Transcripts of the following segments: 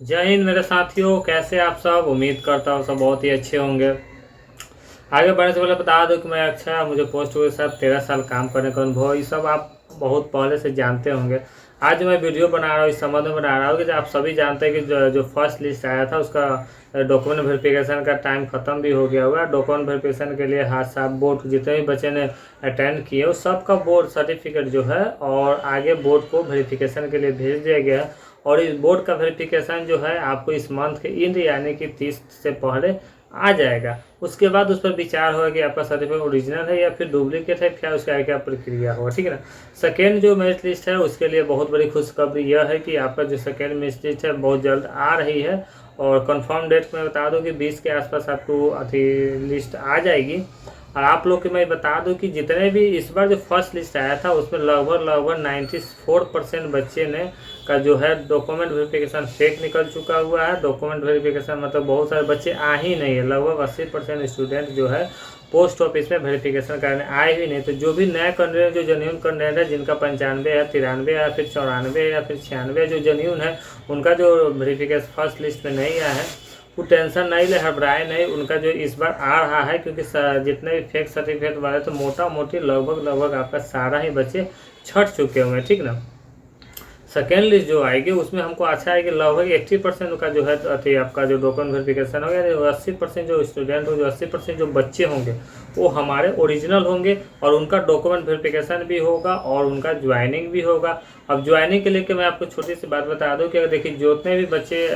जय हिंद मेरे साथियों, कैसे आप सब। उम्मीद करता हूँ सब बहुत ही अच्छे होंगे। आगे बढ़ने से पहले बता दूं कि मैं अच्छा मुझे पोस्ट हुए साथ 13 साल काम करने का अनुभव, ये सब आप बहुत पहले से जानते होंगे। आज मैं वीडियो बना रहा हूँ इस संबंध में बना रहा हूँ कि आप सभी जानते हैं कि जो फर्स्ट लिस्ट आया था उसका डॉक्यूमेंट वेरिफिकेशन का टाइम ख़त्म भी हो गया हुआ है। डॉक्यूमेंट वेरिफिकेशन के लिए हाथ साफ बोर्ड जितने भी बच्चे ने अटेंड किए उस सबका बोर्ड सर्टिफिकेट जो है और आगे बोर्ड को वेरिफिकेशन के लिए भेज दिया गया है। और इस बोर्ड का वेरिफिकेशन जो है आपको इस मंथ के इंड यानी कि 30 से पहले आ जाएगा। उसके बाद उस पर विचार होगा कि आपका सर्टिफिकेट ओरिजिनल है या फिर डुप्लीकेट है, क्या उसका क्या प्रक्रिया होगा, ठीक है ना। सेकेंड जो मेरिट लिस्ट है उसके लिए बहुत बड़ी खुशखबरी यह है कि आपका जो सेकेंड मेरिट लिस्ट है बहुत जल्द आ रही है। और कंफर्म डेट में बता दूं कि 20 के आसपास आपको अथी लिस्ट आ जाएगी। और आप लोग को मैं बता दूं कि जितने भी इस बार जो फर्स्ट लिस्ट आया था उसमें लगभग 94% बच्चे ने का जो है डॉक्यूमेंट वेरिफिकेशन फेक निकल चुका हुआ है। डॉक्यूमेंट वेरिफिकेशन मतलब बहुत सारे बच्चे आ ही नहीं है, लगभग 80% स्टूडेंट जो है पोस्ट ऑफिस में वेरिफिकेशन करने आए ही नहीं। तो जो भी नया कैंडिडेट जो जेन्यून कैंडिडेट है जिनका 95 है, 93 या फिर 94 या फिर 96 जो जेन्यून है उनका जो वेरिफिकेशन फर्स्ट लिस्ट में नहीं आया है वो टेंशन नहीं ले, घबराए नहीं। उनका जो इस बार आ रहा है क्योंकि जितने भी फेक सर्टिफिकेट वाले तो मोटा मोटी लगभग आपका सारा ही बच्चे छट चुके हुए हैं, ठीक ना। सेकेंड लिस्ट जो आएगी उसमें हमको अच्छा है कि लगभग 80% का जो है अति आपका जो डॉक्यूमेंट वेरिफिकेशन होगा, यानी 80% जो स्टूडेंट हो, जो 80% जो बच्चे होंगे वो हमारे ओरिजिनल होंगे और उनका डॉक्यूमेंट वेरिफिकेशन भी होगा और उनका ज्वाइनिंग भी होगा। अब ज्वाइनिंग के लिए मैं आपको छोटी सी बात बता दूं कि अगर देखिए जितने भी बच्चे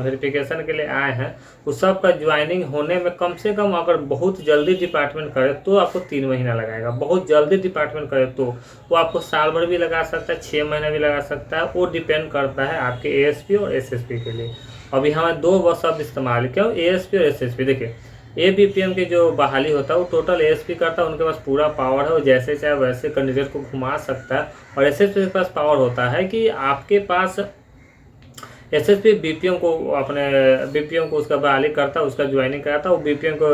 वेरिफिकेशन के लिए आए हैं उस सब का ज्वाइनिंग होने में कम से कम अगर बहुत जल्दी डिपार्टमेंट करे तो आपको 3 महीना लगाएगा। बहुत जल्दी डिपार्टमेंट करे तो वो आपको साल भर भी लगा सकता है, 6 महीना भी लगा सकता है। वो डिपेंड करता है आपके एएसपी और एसएसपी के लिए। अभी हमें दो शब्द इस्तेमाल किया, एएसपी और एसएसपी। देखिए एबीपीएम की जो बहाली होता है वो टोटल एएसपी करता है, उनके पास पूरा पावर है, वो जैसे चाहे वैसे कैंडिडेट को घुमा सकता है। और एसएसपी के पास पावर होता है कि आपके पास एसएसपी बीपीएम को अपने बीपीएम को उसका बहाली करता है, उसका ज्वाइनिंग कराता है। वो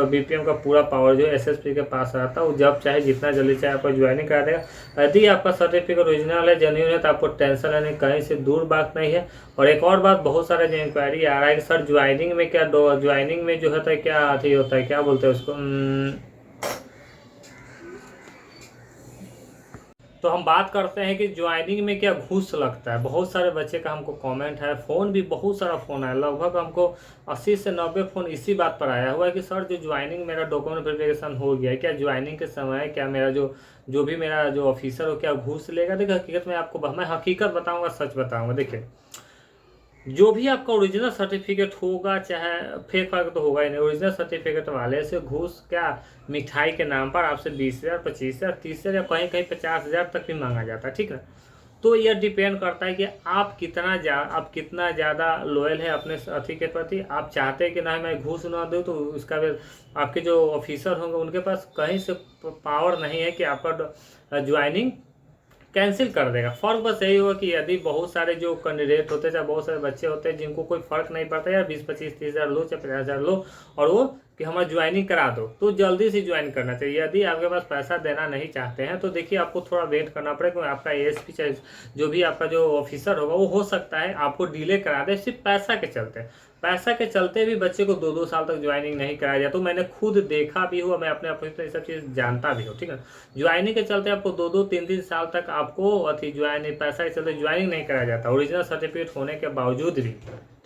बीपीएम का पूरा पावर जो है एसएसपी के पास रहता है, वो जब चाहे जितना जल्दी चाहे आपको ज्वाइनिंग करा देगा। यदि आपका सर्टिफिकेट ओरिजिनल है, जेन्युइन है, तो आपको टेंशन लेने कहीं से दूर बात नहीं है। और एक और बात, बहुत सारे जो इंक्वायरी आ रहा है कि सर ज्वाइनिंग में क्या ज्वाइनिंग में जो होता है क्या अथी होता है, क्या बोलते हैं उसको, तो हम बात करते हैं कि ज्वाइनिंग में क्या घूस लगता है। बहुत सारे बच्चे का हमको कमेंट है, फ़ोन भी बहुत सारा फ़ोन आया, लगभग हमको 80 से 90 फ़ोन इसी बात पर आया हुआ है कि सर जो ज्वाइनिंग मेरा डॉक्यूमेंट वेरिफिकेशन हो गया है, क्या ज्वाइनिंग के समय क्या मेरा जो भी मेरा जो ऑफिसर हो क्या घूस लेगा। देखिए हकीकत में आपको मैं हकीकत बताऊँगा, सच बताऊँगा। देखिए जो भी आपका ओरिजिनल सर्टिफिकेट होगा, चाहे फेक वाला तो होगा ही नहीं, ओरिजिनल सर्टिफिकेट वाले से घूस क्या मिठाई के नाम पर आपसे 20,000, 25,000, 30,000 या कहीं कहीं 50,000 तक भी मांगा जाता है, ठीक है। तो यह डिपेंड करता है कि आप कितना ज़्यादा लॉयल है अपने अथी के प्रति। आप चाहते हैं कि ना मैं घूस ना दूँ, तो उसका भी आपके जो ऑफिसर होंगे उनके पास कहीं से पावर नहीं है कि आपका ज्वाइनिंग कैंसिल कर देगा। फर्क बस यही होगा कि यदि बहुत सारे जो कैंडिडेट होते हैं, चाहे बहुत सारे बच्चे होते हैं जिनको कोई फर्क नहीं पड़ता यार 20-25-30,000 लो चाहे 50,000 लो, और वो कि हमारा ज्वाइनिंग करा दो, तो जल्दी से ज्वाइन करना चाहिए। यदि आपके पास पैसा देना नहीं चाहते हैं तो देखिए आपको थोड़ा वेट करना पड़ेगा, क्योंकि आपका एएसपी चाहे जो भी आपका जो ऑफिसर होगा वो हो सकता है आपको डिले करा दे सिर्फ पैसा के चलते भी बच्चे को 2-2 साल तक ज्वाइनिंग नहीं कराया जाए। तो मैंने खुद देखा भी हुआ, मैं अपने ऑफिस में ये सब चीज़ जानता भी हूँ, ठीक है। ज्वाइनिंग के चलते आपको 2-2, 3-3 साल तक आपको अथी ज्वाइनिंग पैसा के चलते ज्वाइनिंग नहीं कराया जाता ओरिजिनल सर्टिफिकेट होने के बावजूद भी,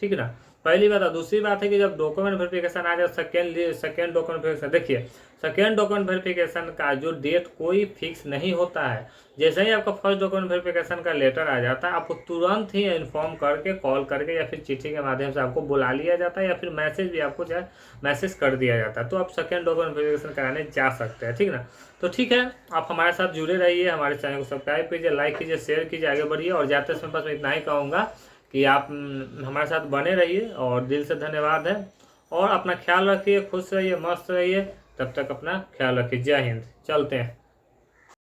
ठीक है ना। पहली बात है। दूसरी बात है कि जब डॉक्यूमेंट वेरिफिकेशन आ जाए, सेकेंड डॉक्यूमेंट वेरिफिकेशन, देखिए सेकेंड डॉक्यूमेंट वेरिफिकेशन का जो डेट कोई फिक्स नहीं होता है। जैसे ही आपका फर्स्ट डॉक्यूमेंट वेरिफिकेशन का लेटर आ जाता है आपको तुरंत ही इन्फॉर्म करके, कॉल करके या फिर चिट्ठी के माध्यम से आपको बुला लिया जाता है, या फिर मैसेज भी आपको चाहे मैसेज कर दिया जाता है। तो आप सेकेंड डॉक्यूमेंट वेरिफिकेशन कराने जा सकते हैं, ठीक है ना। तो ठीक है, आप हमारे साथ जुड़े रहिए, हमारे चैनल को सब्सक्राइब कीजिए, लाइक कीजिए, शेयर कीजिए, आगे बढ़िए। और जाते समय बस मैं इतना ही कहूँगा कि आप हमारे साथ बने रहिए और दिल से धन्यवाद है। और अपना ख्याल रखिए, खुश रहिए, मस्त रहिए, तब तक अपना ख्याल रखिए। जय हिंद, चलते हैं।